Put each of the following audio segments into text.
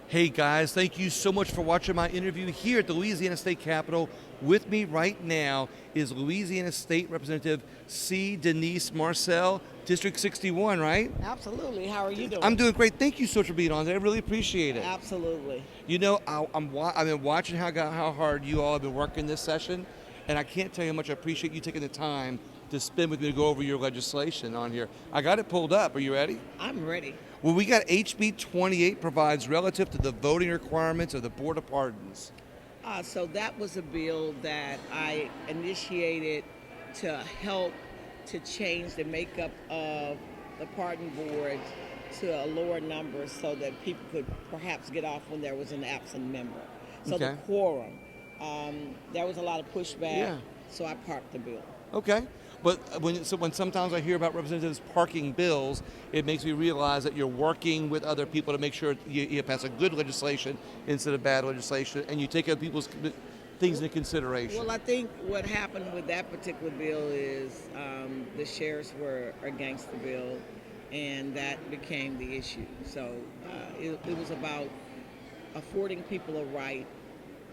Hey guys, thank you so much for watching my interview here at the Louisiana State Capitol. With me right now is Louisiana State Representative C. Denice Marcelle, District 61, right? Absolutely. How are you doing? I'm doing great. Thank you so much for being on today. I really appreciate it. Absolutely. You know, I've been watching how hard you all have been working this session, and I can't tell you how much I appreciate you taking the time to spend with me to go over your legislation on here. I got it pulled up. Are you ready? I'm ready. Well, we got HB 28 provides relative to the voting requirements of the Board of Pardons. So that was a bill that I initiated to help to change the makeup of the pardon board to a lower number so that people could perhaps get off when there was an absent member. So Okay. the quorum, there was a lot of pushback, Yeah. so I parked the bill. Okay. But when sometimes I hear about representatives parking bills, it makes me realize that you're working with other people to make sure you pass a good legislation instead of bad legislation, and you take other people's things into consideration. Well, I think what happened with that particular bill is the sheriffs were against the bill, and that became the issue. So it was about affording people a right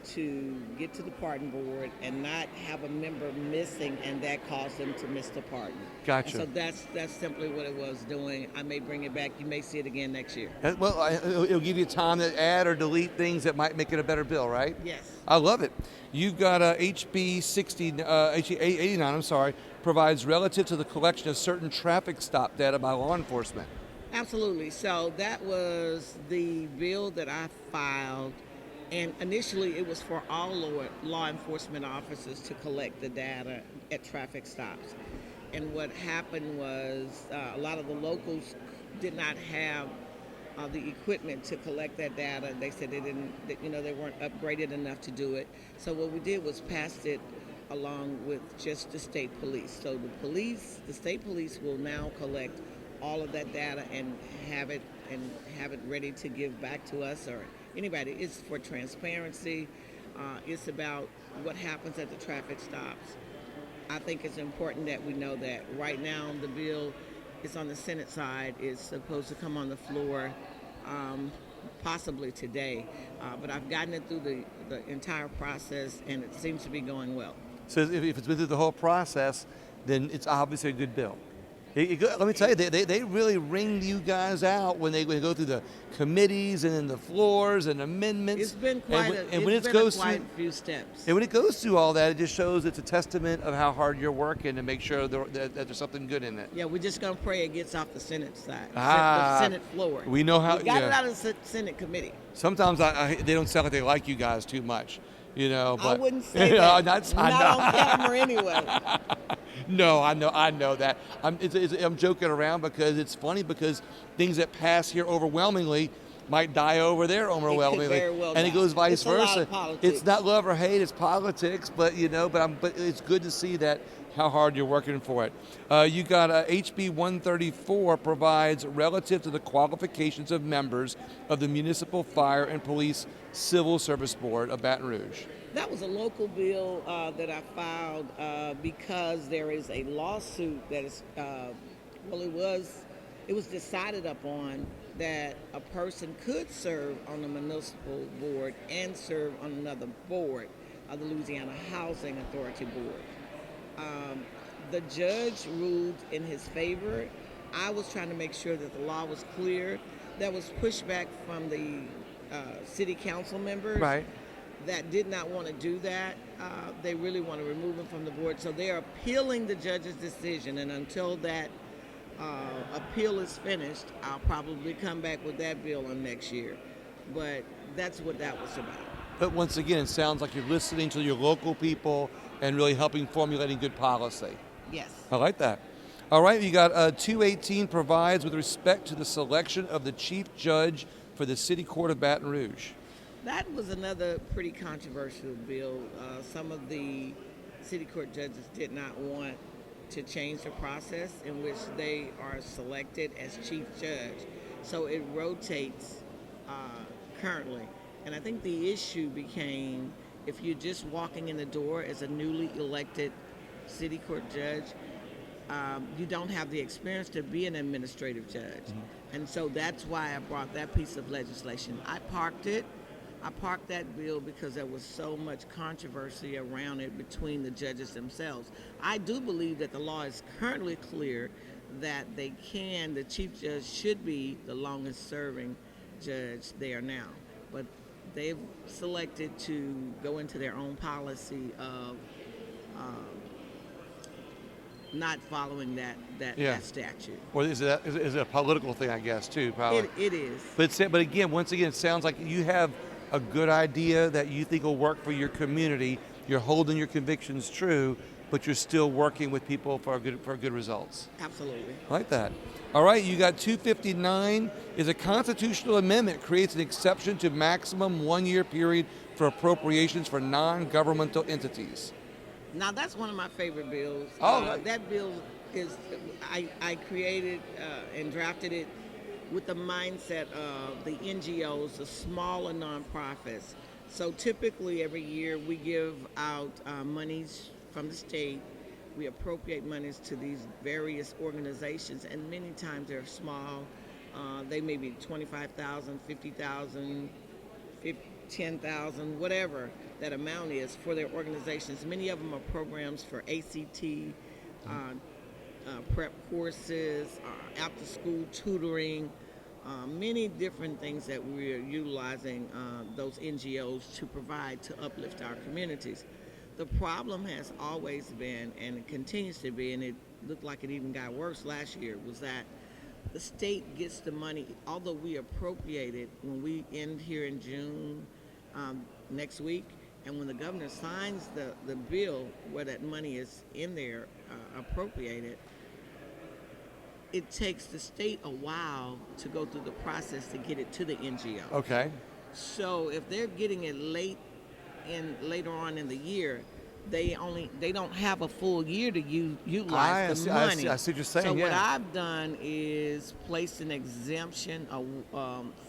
to get to the pardon board and not have a member missing, and that caused them to miss the pardon. Gotcha. And so that's simply what it was doing. I may bring it back. You may see it again next year. Well, it'll give you time to add or delete things that might make it a better bill, right? Yes. I love it. You've got HB 89, I'm sorry, provides relative to the collection of certain traffic stop data by law enforcement. Absolutely. So that was the bill that I filed. And initially, it was for all law enforcement officers to collect the data at traffic stops. And what happened was a lot of the locals did not have the equipment to collect that data. They said they weren't upgraded enough to do it. So what we did was passed it along with just the state police. So the state police will now collect all of that data and have it ready to give back to us or anybody. It's for transparency. It's about what happens at the traffic stops. I think it's important that we know that right now the bill is on the Senate side. It's supposed to come on the floor possibly today. But I've gotten it through the entire process, and it seems to be going well. So if it's been through the whole process, then it's obviously a good bill. Let me tell you, they really ring you guys out when they go through the committees and then the floors and amendments. It's been quite a few steps. And when it goes through all that, it just shows it's a testament of how hard you're working to make sure that there's something good in it. Yeah, we're just going to pray it gets off the Senate side, Ah, the Senate floor. We know how. We got it out of the Senate committee. Sometimes they don't sound like they like you guys too much, But I wouldn't say that. Not on camera anyway. No, I know that. I'm joking around because it's funny because things that pass here overwhelmingly might die over there overwhelmingly, very well and die. it goes vice It's a versa. lot of politics. It's not love or hate; it's politics. But it's good to see that how hard you're working for it. You got HB 134 provides relative to the qualifications of members of the Municipal Fire and Police Civil Service Board of Baton Rouge. That was a local bill that I filed because there is a lawsuit that is, it was decided upon that a person could serve on the municipal board and serve on another board, the Louisiana Housing Authority Board. The judge ruled in his favor. I was trying to make sure that the law was clear. There was pushback from the city council members. Right. That did not want to do that. They really want to remove him from the board. So they're appealing the judge's decision. And until that appeal is finished, I'll probably come back with that bill on next year. But that's what that was about. But once again, it sounds like you're listening to your local people and really helping formulating good policy. Yes. I like that. All right, you got 218 provides with respect to the selection of the chief judge for the City Court of Baton Rouge. That was another pretty controversial bill. Some of the city court judges did not want to change the process in which they are selected as chief judge. So it rotates currently. And I think the issue became if you're just walking in the door as a newly elected city court judge, you don't have the experience to be an administrative judge. And so that's why I brought that piece of legislation. I parked that bill because there was so much controversy around it between the judges themselves. I do believe that the law is currently clear that the chief judge should be the longest serving judge there now. But they've selected to go into their own policy of not following that statute. Or is it a political thing, I guess, too, probably? It is. But again, once again, it sounds like you have a good idea that you think will work for your community. You're holding your convictions true, but you're still working with people for good results. Absolutely. I like that. All right, you got 259 is a constitutional amendment creates an exception to maximum 1-year period for appropriations for non-governmental entities. Now that's one of my favorite bills. Oh, that bill is I created and drafted it with the mindset of the NGOs, the smaller nonprofits. So typically every year we give out monies from the state. We appropriate monies to these various organizations, and many times they're small. They may be 25,000, 50,000, 10,000, whatever that amount is for their organizations. Many of them are programs for ACT, prep courses, after-school tutoring, many different things that we're utilizing those NGOs to provide to uplift our communities. The problem has always been, and it continues to be, and it looked like it even got worse last year, was that the state gets the money, although we appropriate it when we end here in June next week, and when the governor signs the bill where that money is in there appropriated, it takes the state a while to go through the process to get it to the NGO. Okay. So if they're getting it later on in the year, they don't have a full year to utilize the money. I see what you're saying. So what I've done is placed an exemption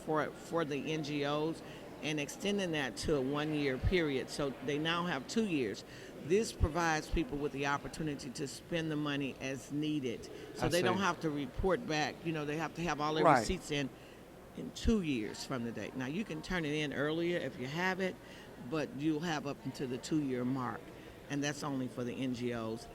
for the NGOs and extending that to a 1-year period. So they now have 2 years. This provides people with the opportunity to spend the money as needed. So they don't have to report back. They have to have all their receipts in 2 years from the date. Now, you can turn it in earlier if you have it, but you'll have up until the 2-year mark. And that's only for the NGOs.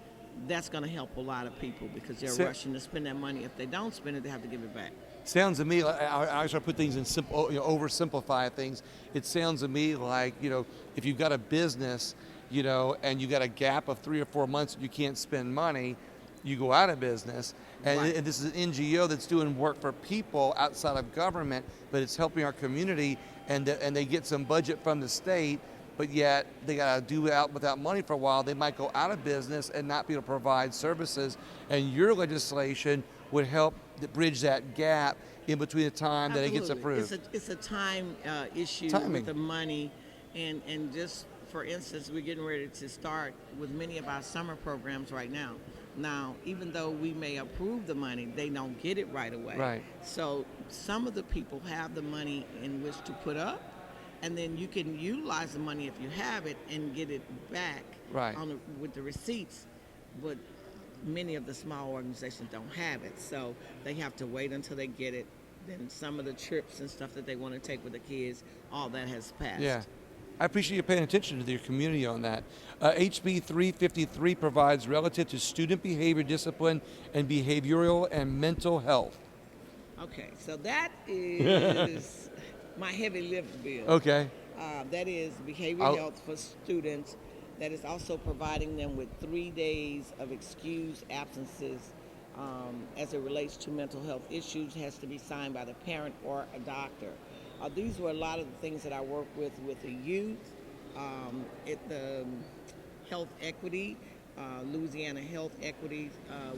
That's going to help a lot of people because they're rushing to spend that money. If they don't spend it, they have to give it back. Sounds to me like I try to put things in simple, oversimplify things. It sounds to me like, if you've got a business, and you got a gap of 3 or 4 months and you can't spend money, you go out of business. And this is an NGO that's doing work for people outside of government, but it's helping our community, and they get some budget from the state, but yet they got to do it out without money for a while. They might go out of business and not be able to provide services. And your legislation would help bridge that gap in between the time that it gets approved. It's a time issue with the money, and just for instance, we're getting ready to start with many of our summer programs right now. Now, even though we may approve the money, they don't get it right away. Right. So some of the people have the money in which to put up, and then you can utilize the money if you have it and get it back with the receipts. But many of the small organizations don't have it, so they have to wait until they get it. Then some of the trips and stuff that they want to take with the kids, all that has passed. Yeah. I appreciate you paying attention to your community on that. HB 353 provides relative to student behavior discipline and behavioral and mental health. Okay, so that is my heavy lift bill. Okay. That is behavioral health for students. That is also providing them with 3 days of excused absences as it relates to mental health issues. Has to be signed by the parent or a doctor. These were a lot of the things that I work with the youth, at the health equity, Louisiana health equity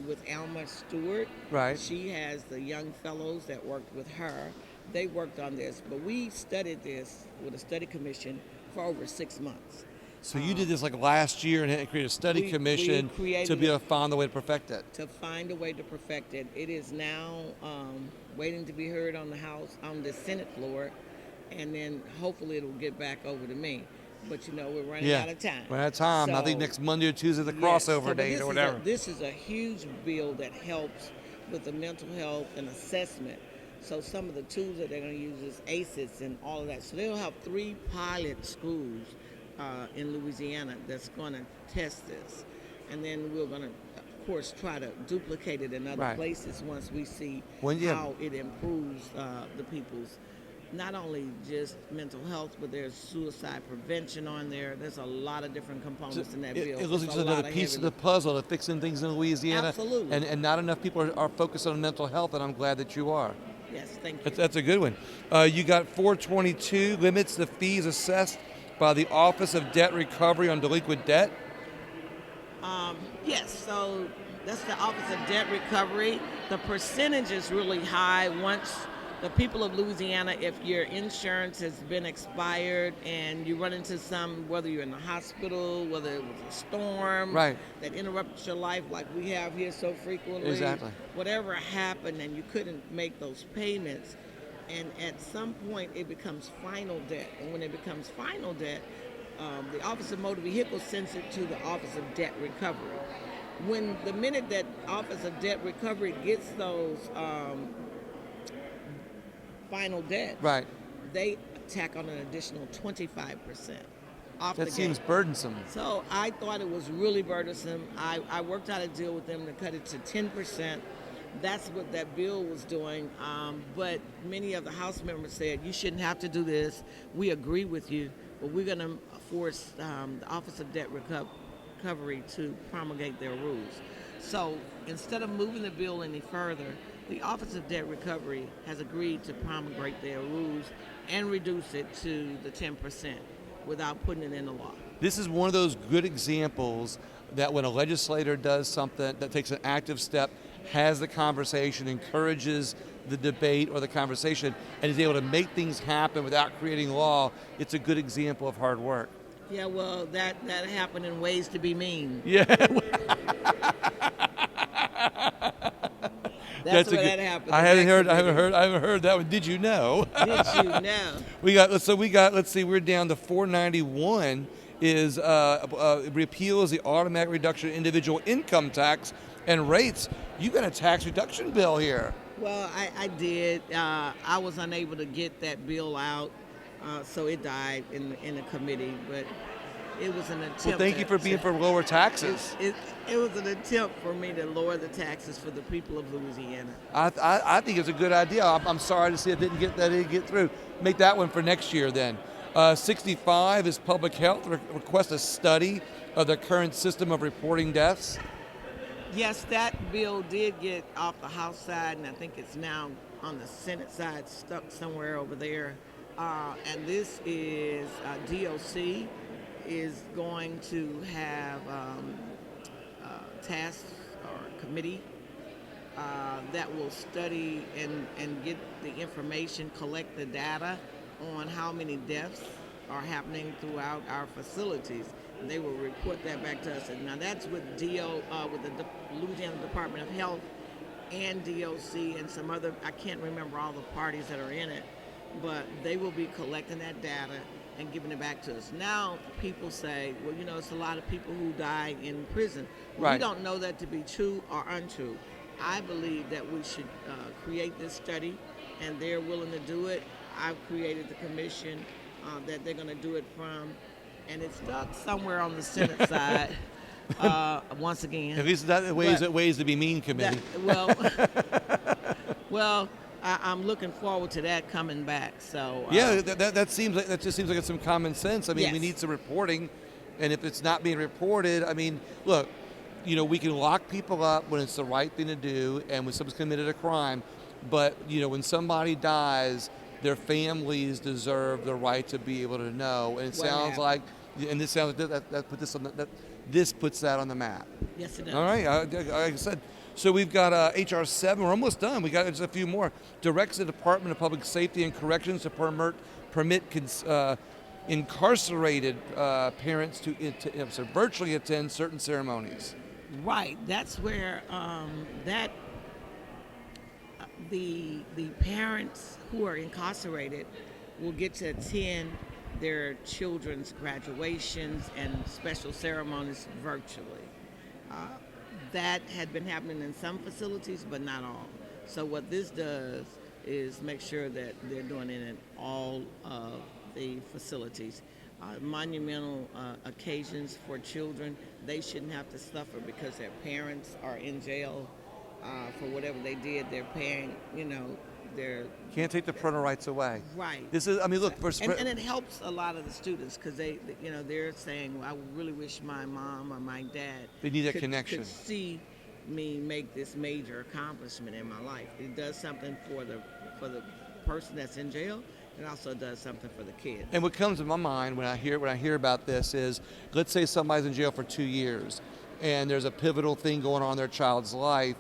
with Alma Stewart. Right. She has the young fellows that worked with her. They worked on this, but we studied this with a study commission for over 6 months. So you did this like last year and created a study commission to be able to find the way to perfect it. To find a way to perfect it. It is now waiting to be heard on the Senate floor, and then hopefully it will get back over to me. but we're running out of time. We're out of time. I think So, next Monday or Tuesday the yes, crossover but date or whatever. This is a huge bill that helps with the mental health and assessment. So some of the tools that they're going to use is ACEs and all of that. So they'll have 3 pilot schools in Louisiana that's going to test this. And then we're going to, of course, try to duplicate it in other places once we see how it improves the people's, not only just mental health, but there's suicide prevention on there. There's a lot of different components in that bill. It looks like another piece of the puzzle to fixing things in Louisiana. Absolutely. And not enough people are focused on mental health, and I'm glad that you are. Yes, thank you. That's a good one. You got 422, limits the fees assessed by the Office of Debt Recovery on delinquent debt. Yes, so that's the Office of Debt Recovery. The percentage is really high once the people of Louisiana, if your insurance has been expired and you run into whether you're in the hospital, whether it was a storm that interrupted your life like we have here so frequently, whatever happened and you couldn't make those payments, and at some point it becomes final debt. And when it becomes final debt, the Office of Motor Vehicles sends it to the Office of Debt Recovery. The minute that Office of Debt Recovery gets those final debts, they tack on an additional 25% off the gate. That seems burdensome. So I thought it was really burdensome. I worked out a deal with them to cut it to 10%. That's what that bill was doing. But many of the House members said, you shouldn't have to do this. We agree with you, but we're going to force the Office of Debt Recovery to promulgate their rules. So instead of moving the bill any further, the Office of Debt Recovery has agreed to promulgate their rules and reduce it to the 10% without putting it in the law. This is one of those good examples that when a legislator does something that takes an active step, has the conversation, encourages the debate or the conversation, and is able to make things happen without creating law, it's a good example of hard work. Yeah, well, that happened in ways to be mean. Yeah. That's where that happened. I haven't heard that one. Did you know? Did you know? Let's see, we're down to 491 is repeals the automatic reduction in individual income tax and rates. You got a tax reduction bill here. Well, I did. I was unable to get that bill out, so it died in the committee, but it was an attempt. Well, thank you for being for lower taxes. It was an attempt for me to lower the taxes for the people of Louisiana. I think it's a good idea. I'm sorry to see it didn't get through. Make that one for next year then. 65 is public health. Request a study of the current system of reporting deaths. Yes, that bill did get off the House side, and I think it's now on the Senate side, stuck somewhere over there. And this is DOC is going to have a task or committee that will study and get the information, collect the data on how many deaths are happening throughout our facilities. And they will report that back to us. And now that's with with the Louisiana Department of Health and DOC and some other, I can't remember all the parties that are in it, but they will be collecting that data and giving it back to us. Now people say, well, it's a lot of people who die in prison. We don't know that to be true or untrue. I believe that we should create this study, and they're willing to do it. I've created the commission that they're going to do it from, and it's stuck somewhere on the Senate side. Once again, at least that ways to be mean committee. Well, I'm looking forward to that coming back. So that just seems like it's some common sense. I mean, we need some reporting, and if it's not being reported, I mean, look, we can lock people up when it's the right thing to do, and when someone's committed a crime. But when somebody dies, their families deserve the right to be able to know. And it sounds like, this puts that on the map. Yes, it does. All right, like I said. So we've got HR 7. We're almost done. We got just a few more. Directs the Department of Public Safety and Corrections to permit incarcerated parents to virtually attend certain ceremonies. Right. That's where the parents who are incarcerated will get to attend their children's graduations and special ceremonies virtually. Uh, that had been happening in some facilities, but not all. So what this does is make sure that they're doing it in all of the facilities. Monumental occasions for children, they shouldn't have to suffer because their parents are in jail for whatever they did. They're paying, their Can't take the parental rights away. right. This is, I mean, look, And it helps a lot of the students because they're saying, well, I really wish my mom or my dad they need that connection. could see me make this major accomplishment in my life. It does something for the person that's in jail. It also does something for the kids. And what comes to my mind when I hear about this is, let's say somebody's in jail for 2 years, and there's a pivotal thing going on in their child's life.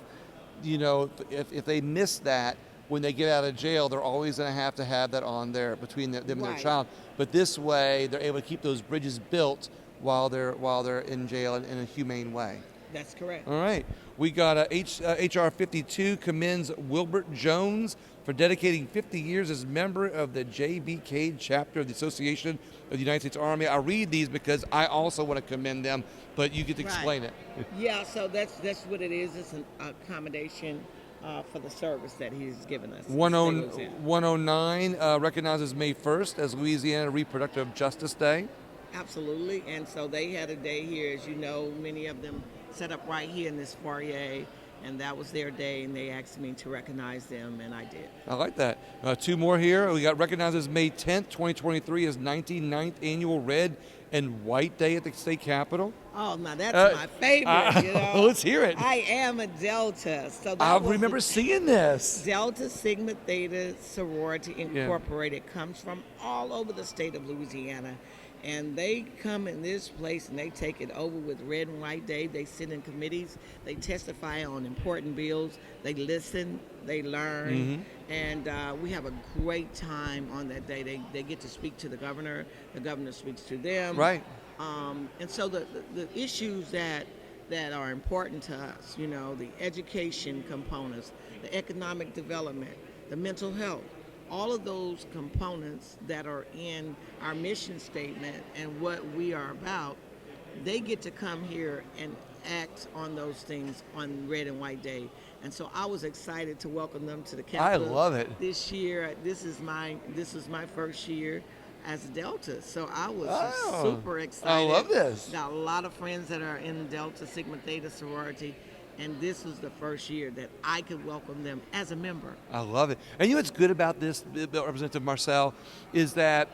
If they miss that, when they get out of jail, they're always going to have that on there between them and their child. But this way, they're able to keep those bridges built while they're in jail in a humane way. That's correct. All right. We got HR 52 commends Wilbert Jones for dedicating 50 years as member of the JBK chapter of the Association of the United States Army. I read these because I also want to commend them, but you get to explain it. Yeah, so that's what it is. It's an accommodation for the service that he's given us. 109 recognizes May 1st as Louisiana Reproductive Justice Day. Absolutely, and so they had a day here, as you know, many of them set up right here in this foyer, and that was their day, and they asked me to recognize them, and I did. I like that. 2 more here. We got recognizes May 10th, 2023 as 99th Annual Red and White Day at the state capitol. Oh, now that's my favorite. Let's hear it. I am a Delta, so I remember seeing this. Delta Sigma Theta Sorority Incorporated comes from all over the state of Louisiana. And they come in this place and they take it over with Red and White Day. They sit in committees. They testify on important bills. They listen. They learn. And we have a great time on that day. They get to speak to the governor. The governor speaks to them. Right. And so the issues that are important to us, the education components, the economic development, the mental health, all of those components that are in our mission statement and what we are about, they get to come here and act on those things on Red and White Day. And so I was excited to welcome them to the Capitol. I love it. This year. This is my first year as Delta, so I was just super excited. I love this. Got a lot of friends that are in Delta Sigma Theta sorority. And this was the first year that I could welcome them as a member. I love it. And you know what's good about this, Representative Marcelle, is that,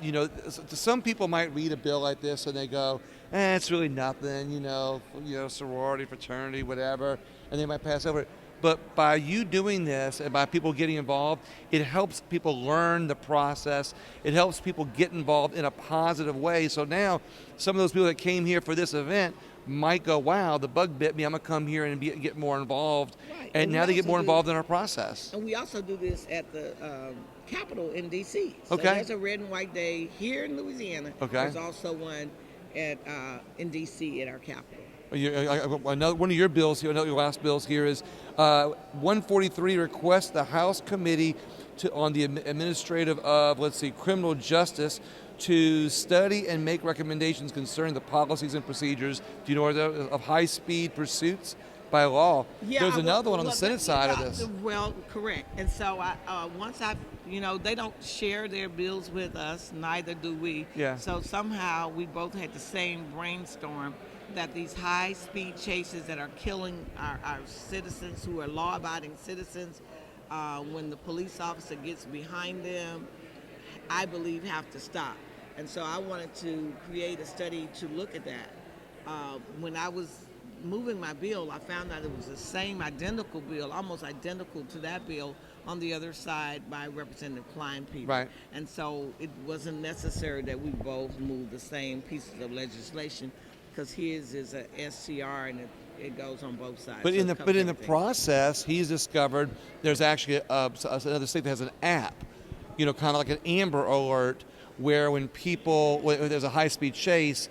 some people might read a bill like this and they go, it's really nothing, sorority, fraternity, whatever, and they might pass over it. But by you doing this and by people getting involved, it helps people learn the process. It helps people get involved in a positive way. So now some of those people that came here for this event might go, wow, the bug bit me, I'm going to come here and get more involved. Right. And now they get more involved in our process. And we also do this at the Capitol in D.C. So okay. There's a Red and White Day here in Louisiana. Okay. There's also one in D.C. at our Capitol. Another one of your bills here, your last bills here is 143 requests the House Committee on the Administrative of, Criminal Justice to study and make recommendations concerning the policies and procedures, of high-speed pursuits by law. Yeah, There's another one on the Senate side of this. Well, correct. And so they don't share their bills with us, neither do we. Yeah. So somehow we both had the same brainstorm that these high-speed chases that are killing our citizens who are law-abiding citizens, when the police officer gets behind them, I believe have to stop. And so I wanted to create a study to look at that. When I was moving my bill, I found out it was the same identical bill, almost identical to that bill on the other side by Representative Klein Peter. Right. And so it wasn't necessary that we both move the same pieces of legislation because his is a SCR and it goes on both sides. But in the process, he's discovered there's actually another state that has an app, kind of like an Amber Alert, where when there's a high-speed chase,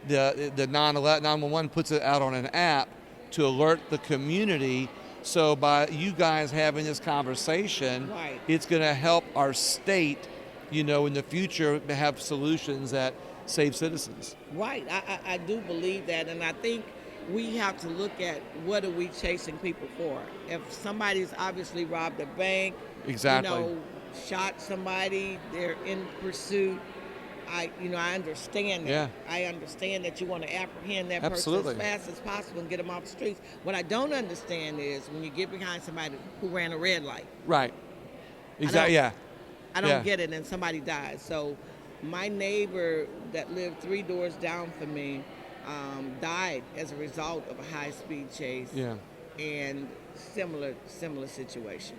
the 911 puts it out on an app to alert the community. So by you guys having this conversation, right. It's going to help our state in the future have solutions that save citizens. Right. I do believe that, and I think we have to look at what are we chasing people for. If somebody's obviously robbed a bank, Exactly. Shot somebody, they're in pursuit. I understand that. Yeah. I understand that you want to apprehend that Absolutely. person as fast as possible and get them off the streets. What I don't understand is when you get behind somebody who ran a red light. Right. Exactly. Yeah. I don't Yeah. get it, and somebody dies. So my neighbor that lived 3 doors down from me died as a result of a high-speed chase. Yeah. And similar situation.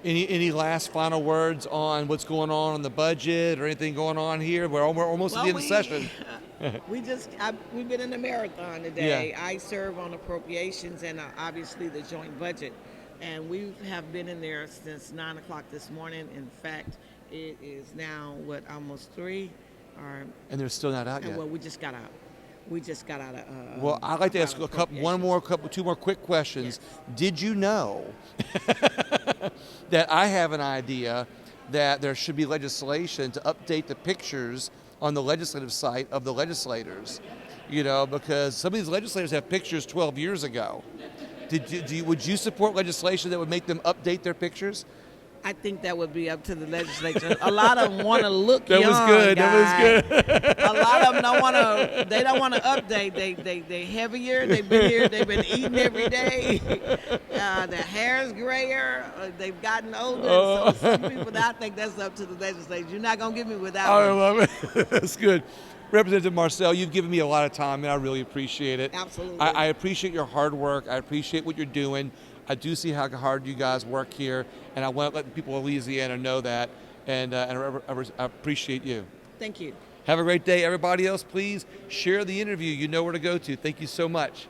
Any last final words on what's going on the budget or anything going on here? We're almost at the end of the session. We've been in a marathon today. Yeah. I serve on appropriations and obviously the joint budget. And we have been in there since 9 o'clock this morning. In fact, it is now, almost 3? And they're still not out yet. Well, we just got out. Well, I'd like to ask two more quick questions. Yes. Did you know that I have an idea that there should be legislation to update the pictures on the legislative site of the legislators? Because some of these legislators have pictures 12 years ago. Would you support legislation that would make them update their pictures? I think that would be up to the legislature. A lot of them want to look That young. was good. Guy. That was good. A lot of them don't want to. They don't want to update. They heavier. They've been here. They've been eating every day. Their hair's grayer. They've gotten older. So some people, I think that's up to the legislature. You're not gonna get me without. I love it. That's good. Representative Marcelle, you've given me a lot of time, and I really appreciate it. Absolutely. I appreciate your hard work. I appreciate what you're doing. I do see how hard you guys work here, and I want to let the people of Louisiana know that, and I appreciate you. Thank you. Have a great day. Everybody else, please share the interview. You know where to go to. Thank you so much.